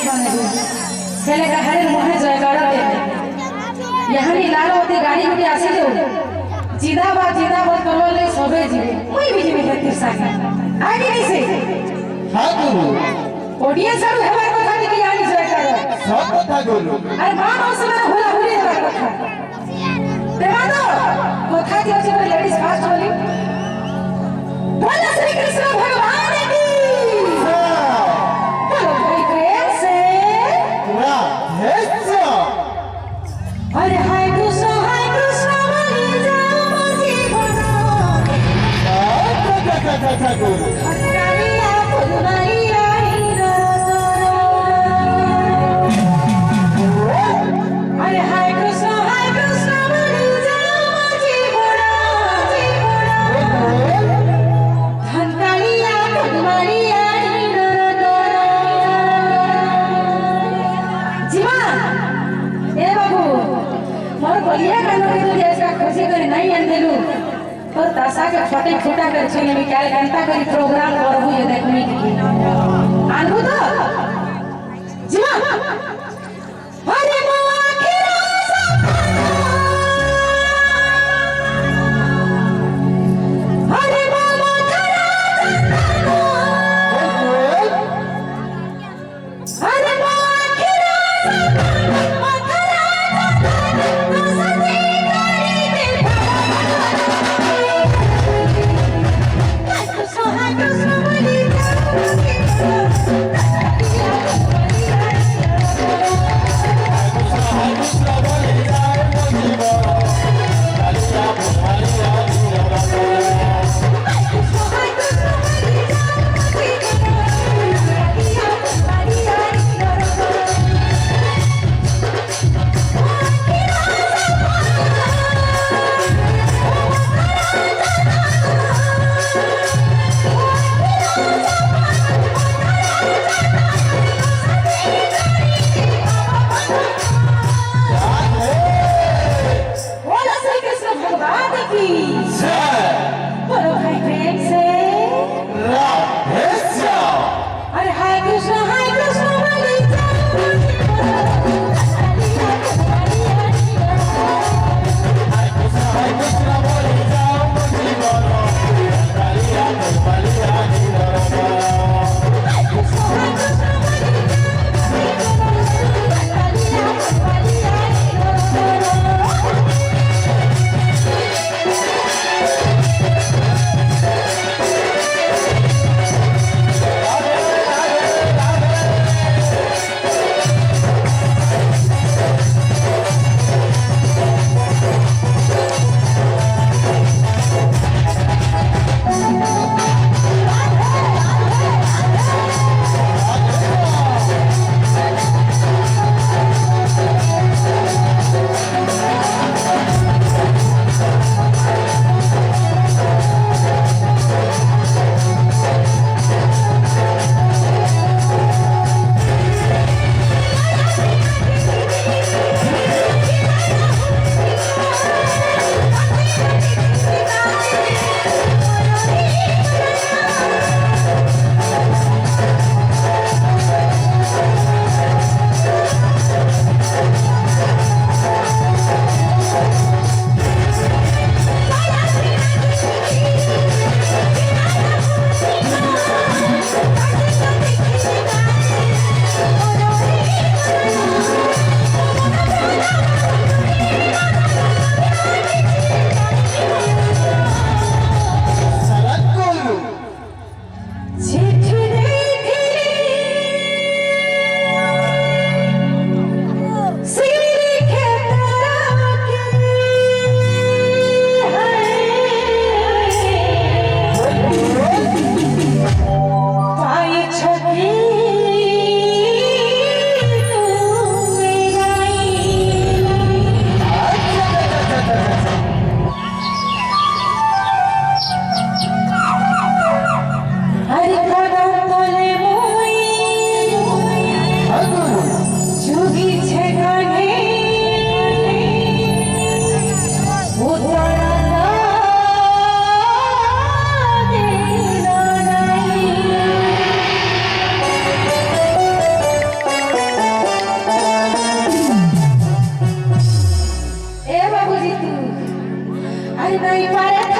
हेले हरे मोहे जयकारा दे यहाँ नी लालो होती गाड़ी में आसी दो जिंदाबाद करवल ले सबे जीवे कोई भी जीवे खातिर सागे आगे नहीं से हां गुरु ओडिया सब हमार कथा की यानी जयकारा सब कथा गुरु अरे मां मौसम में होला हुली हमार कथा देवा दो कथा की अच्छी लेडीज फास्ट बोली बोला श्री कृष्ण भगवान की अरे हाय कृष्ण बोली जाओ मुझे बना हरिया फुलवारिया अरे हाय कृष्ण बोली जाओ मुझे बना हरिया फुलवारिया मोर बोलिया कानो के तो जैसा खुशी करे नहीं अंदेलू और तासा के छोटे छोटा कर छले में क्या घंटा करी प्रोग्राम करबू ये देखनी की आनबू तो जीवा अरे मोआ खिरा अरे मोआ खरा अरे मोआ खिरा अरे नहीं पारे